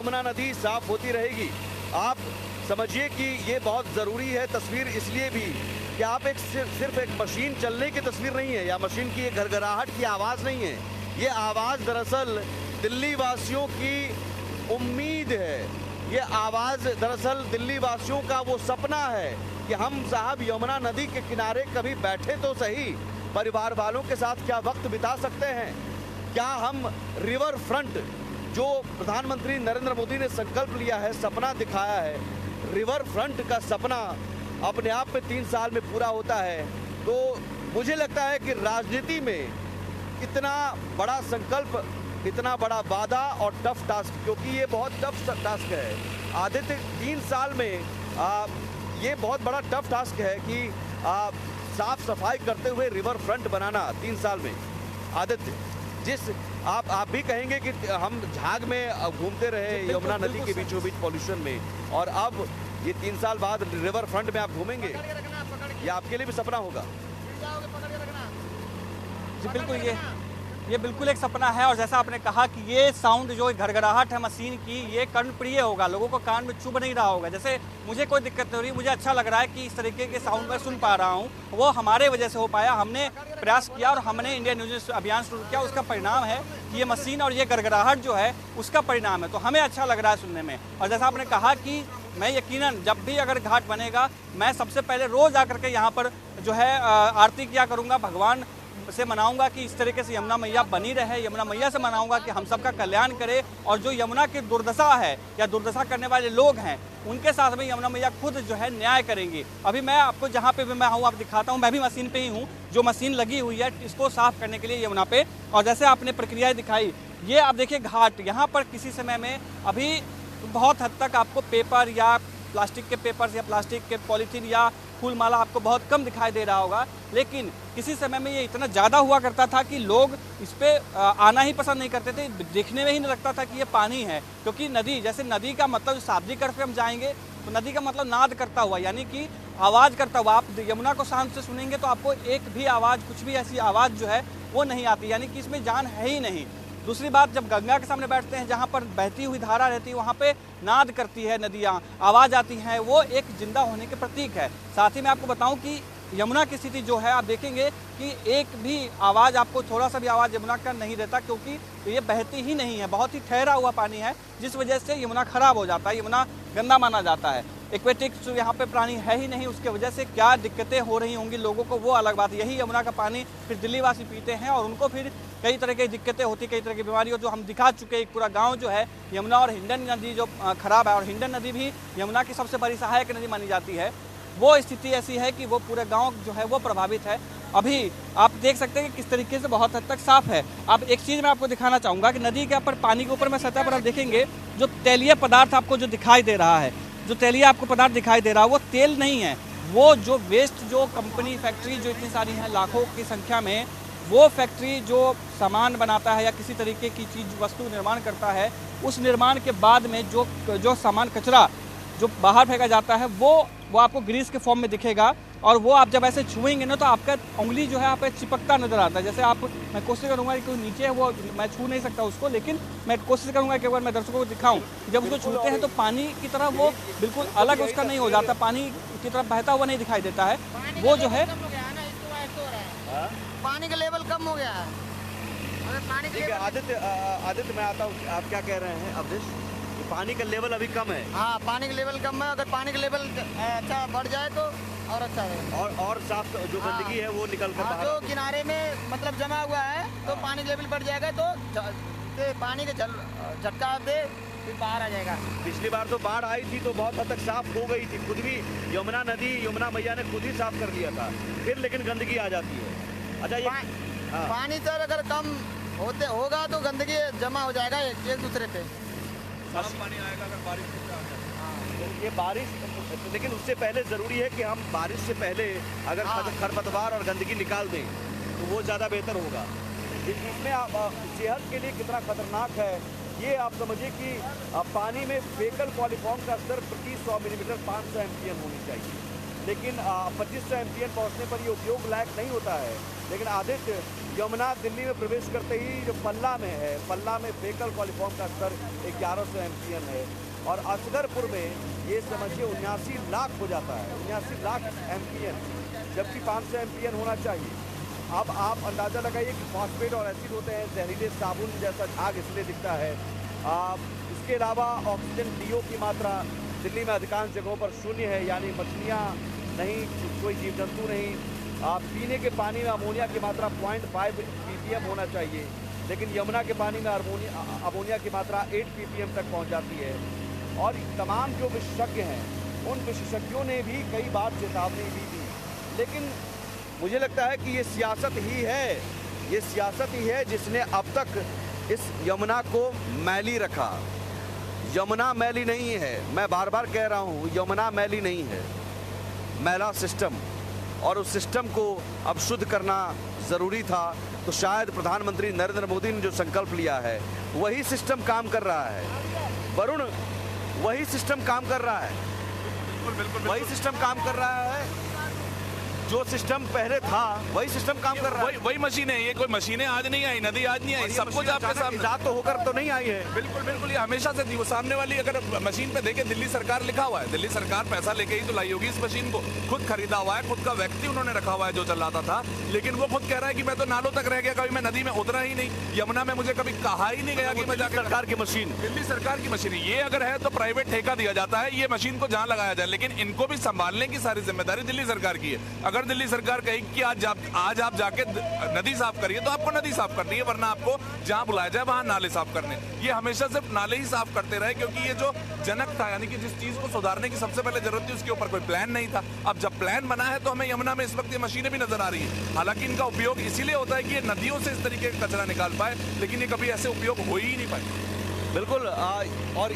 यमुना नदी साफ होती रहेगी। आप समझिए कि ये बहुत ज़रूरी है तस्वीर इसलिए भी कि आप सिर्फ एक मशीन चलने की तस्वीर नहीं है या मशीन की एक घरघराहट की आवाज़ नहीं है। ये आवाज़ दरअसल दिल्ली वासियों की उम्मीद है। ये आवाज़ दरअसल दिल्ली वासियों का वो सपना है कि हम साहब यमुना नदी के किनारे कभी बैठे तो सही, परिवार वालों के साथ क्या वक्त बिता सकते हैं। क्या हम रिवर फ्रंट जो प्रधानमंत्री नरेंद्र मोदी ने संकल्प लिया है, सपना दिखाया है, रिवर फ्रंट का सपना अपने आप में 3 साल में पूरा होता है। तो मुझे लगता है कि राजनीति में इतना बड़ा संकल्प, इतना बड़ा वादा और टफ टास्क, क्योंकि ये बहुत टफ टास्क है आदित्य, 3 साल में ये बहुत बड़ा टफ टास्क है कि साफ सफाई करते हुए रिवर फ्रंट बनाना 3 साल में। आदित्य, जिस आप भी कहेंगे कि हम झाग में घूमते रहे यमुना नदी के बीचों बीच पॉल्यूशन में, और अब ये 3 साल बाद रिवर फ्रंट में आप घूमेंगे, ये आपके लिए भी सपना होगा। जी बिल्कुल, ये बिल्कुल एक सपना है। और जैसा आपने कहा कि ये साउंड जो घरघराहट है मशीन की, ये कर्णप्रिय होगा, लोगों को कान में चुभ नहीं रहा होगा। जैसे मुझे कोई दिक्कत नहीं हो रही, मुझे अच्छा लग रहा है कि इस तरीके के साउंड मैं सुन पा रहा हूँ, वो हमारे वजह से हो पाया। हमने प्रयास किया और हमने इंडिया न्यूज अभियान शुरू किया, उसका परिणाम है कि ये मशीन और ये घरघराहट जो है उसका परिणाम है। तो हमें अच्छा लग रहा है सुनने में। और जैसा आपने कहा कि मैं यकीनन जब भी अगर घाट बनेगा, मैं सबसे पहले रोज़ आकर के यहाँ पर जो है आरती किया करूँगा, भगवान से मनाऊंगा कि इस तरीके से यमुना मैया बनी रहे। यमुना मैया से मनाऊंगा कि हम सबका कल्याण करे, और जो यमुना की दुर्दशा है या दुर्दशा करने वाले लोग हैं, उनके साथ में यमुना मैया खुद जो है न्याय करेंगी। अभी मैं आपको जहाँ पे भी मैं हूँ आप दिखाता हूँ, मैं भी मशीन पे ही हूँ, जो मशीन लगी हुई है इसको साफ करने के लिए यमुना पे। और जैसे आपने प्रक्रिया दिखाई, ये आप देखिए घाट, यहाँ पर किसी समय में अभी बहुत हद तक आपको पेपर या प्लास्टिक के पेपर्स या प्लास्टिक के पॉलीथीन या फूल माला आपको बहुत कम दिखाई दे रहा होगा, लेकिन किसी समय में ये इतना ज़्यादा हुआ करता था कि लोग इस पर आना ही पसंद नहीं करते थे। देखने में ही नहीं लगता था कि ये पानी है, क्योंकि नदी, जैसे नदी का मतलब शाब्दिक अर्थ पे हम जाएंगे तो नदी का मतलब नाद करता हुआ, यानी कि आवाज़ करता हुआ। आप यमुना को शांत से सुनेंगे तो आपको एक भी आवाज़, कुछ भी ऐसी आवाज़ जो है वो नहीं आती, यानी कि इसमें जान है ही नहीं। दूसरी बात, जब गंगा के सामने बैठते हैं जहाँ पर बहती हुई धारा रहती है, वहाँ पे नाद करती है नदियाँ, आवाज़ आती हैं, वो एक जिंदा होने के प्रतीक है। साथ ही मैं आपको बताऊं कि यमुना की स्थिति जो है, आप देखेंगे कि एक भी आवाज़, आपको थोड़ा सा भी आवाज़ यमुना का नहीं रहता, क्योंकि ये बहती ही नहीं है, बहुत ही ठहरा हुआ पानी है, जिस वजह से यमुना खराब हो जाता है, यमुना गंदा माना जाता है। एक्वेटिक्स यहाँ पे प्राणी है ही नहीं, उसके वजह से क्या दिक्कतें हो रही होंगी लोगों को, वो अलग बात है। यही यमुना का पानी फिर दिल्ली वासी पीते हैं और उनको फिर कई तरह की दिक्कतें होती, कई तरह की बीमारियों, जो हम दिखा चुके हैं। एक पूरा गांव जो है यमुना और हिंडन नदी जो खराब है, और हिंडन नदी भी यमुना की सबसे बड़ी सहायक नदी मानी जाती है, वो स्थिति ऐसी है कि वो पूरे गांव जो है वो प्रभावित है। अभी आप देख सकते हैं कि किस तरीके से बहुत हद तक साफ है। अब एक चीज़ मैं आपको दिखाना चाहूँगा कि नदी के ऊपर, पानी के ऊपर में सतह पर आप देखेंगे जो तैलीय पदार्थ आपको जो दिखाई दे रहा है, जो तैलीय आपको पदार्थ दिखाई दे रहा है, वो तेल नहीं है, वो जो वेस्ट, जो कंपनी, फैक्ट्री जो इतनी सारी हैं लाखों की संख्या में, वो फैक्ट्री जो सामान बनाता है या किसी तरीके की चीज़, वस्तु निर्माण करता है, उस निर्माण के बाद में जो सामान, कचरा जो बाहर फेंका जाता है, वो आपको ग्रीस के फॉर्म में दिखेगा। और वो आप जब ऐसे छुएंगे ना तो आपका उंगली जो है आप पे चिपकता नजर आता है। जैसे आप, मैं कोशिश करूंगा कि कोई नीचे है, वो मैं छू नहीं सकता उसको, लेकिन मैं कोशिश करूंगा कि एक बार मैं दर्शकों को दिखाऊं, जब उसको छूते हैं तो पानी की तरह वो बिल्कुल अलग उसका नहीं हो जाता, पानी की तरह बहता हुआ नहीं दिखाई देता है। वो जो है पानी का लेवल कम हो गया है। आदित्य मैं आता हूँ, आप क्या कह रहे हैं अवधेश? पानी का लेवल अभी कम है। हाँ, पानी का लेवल कम है, अगर पानी का लेवल अच्छा बढ़ जाए तो और अच्छा है, और साफ जो गंदगी है वो निकल कर बाहर, जो किनारे में मतलब जमा हुआ है तो पानी लेवल बढ़ जाएगा, तो पानी के झटका दे फिर बाहर आ जाएगा। पिछली बार तो बाढ़ आई थी तो बहुत हद तक साफ हो गई थी, खुद भी यमुना नदी, यमुना मैया ने खुद ही साफ कर लिया था, फिर लेकिन गंदगी आ जाती है। अच्छा, ये पानी सर अगर कम होगा तो गंदगी जमा हो जाएगा एक दूसरे पे, पानी आएगा अगर बारिश तो ये बारिश, लेकिन उससे पहले ज़रूरी है कि हम बारिश से पहले अगर खरपतवार और गंदगी निकाल दें तो वो ज़्यादा बेहतर होगा। इसमें सेहत के लिए कितना खतरनाक है ये आप समझिए कि पानी में फेकल कॉलीफॉर्म का स्तर प्रति 100 मिलीमीटर 500 MPM होनी चाहिए। लेकिन 2500 MPN पहुंचने पर ये उपयोग लायक नहीं होता है। लेकिन आदित्य, यमुना दिल्ली में प्रवेश करते ही जो पल्ला में है, पल्ला में फेकल कॉलीफॉर्म का स्तर 1100 MPN है और असगरपुर में ये समझिए 79 लाख हो जाता है, 79 लाख MPN, जबकि 500 MPN होना चाहिए। अब आप अंदाज़ा लगाइए कि फॉस्फेट और एसिड होते हैं, जहरीले साबुन जैसा झाग इसलिए दिखता है। इसके अलावा ऑक्सीजन DO की मात्रा दिल्ली में अधिकांश जगहों पर शून्य है, यानी मछलियाँ नहीं, कोई जीव जंतु नहीं। पीने के पानी में अमोनिया की मात्रा 0.5 ppm होना चाहिए, लेकिन यमुना के पानी में अमोनिया की मात्रा 8 ppm तक पहुंच जाती है। और तमाम जो विशेषज्ञ हैं, उन विशेषज्ञों ने भी कई बार चेतावनी भी दी, लेकिन मुझे लगता है कि ये सियासत ही है, ये सियासत ही है जिसने अब तक इस यमुना को मैली रखा। यमुना मैली नहीं है, मैं बार बार कह रहा हूँ, यमुना मैली नहीं है, मैला सिस्टम, और उस सिस्टम को अब शुद्ध करना ज़रूरी था। तो शायद प्रधानमंत्री नरेंद्र मोदी ने जो संकल्प लिया है वही सिस्टम काम कर रहा है। वरुण, वही सिस्टम काम कर रहा है, बिल्कुल वही सिस्टम काम कर रहा है, जो सिस्टम पहले था वही सिस्टम काम कर रहा है। वही मशीनें, ये कोई मशीनें आज नहीं आई, नदी आज नहीं आई, सब कुछ आपके सामने इजाद तो होकर तो नहीं आई है। बिल्कुल बिल्कुल, ये हमेशा से थी। वो सामने वाली अगर मशीन पे देखे, दिल्ली सरकार लिखा हुआ है, दिल्ली सरकार पैसा लेके ही तो लाई होगी इस मशीन को, खुद खरीदा हुआ है, खुद का व्यक्ति उन्होंने रखा हुआ है जो चलाता था। लेकिन वो खुद कह रहा है कि मैं तो नालों तक रह गया, कभी मैं नदी में उतरा ही नहीं, यमुना में मुझे कभी कहा ही नहीं गया कि मैं जाकर। सरकार की मशीन, दिल्ली सरकार की मशीन, ये अगर है तो प्राइवेट ठेका दिया जाता है, ये मशीन को जहां लगाया जाए, लेकिन इनको भी संभालने की सारी जिम्मेदारी दिल्ली सरकार की है। अगर दिल्ली सरकार कहे कि आज आप जाके नदी साफ करिए, तो आपको नदी साफ करनी है, वरना आपको जहां बुलाया जाए वहां नाले साफ करने। ये हमेशा सिर्फ नाले ही साफ करते रहे, क्योंकि ये जो जनक था, यानी कि जिस चीज को सुधारने की सबसे पहले जरूरत थी, उसके ऊपर कोई प्लान नहीं था। अब जब प्लान बना है तो हमें यमुना में इस वक्त ये मशीनें भी नजर आ रही है। हालांकि इनका उपयोग इसीलिए होता है कि ये नदियों से इस तरीके का कचरा निकाल पाए, लेकिन ये कभी ऐसे उपयोग हो ही नहीं पाए। बिल्कुल। और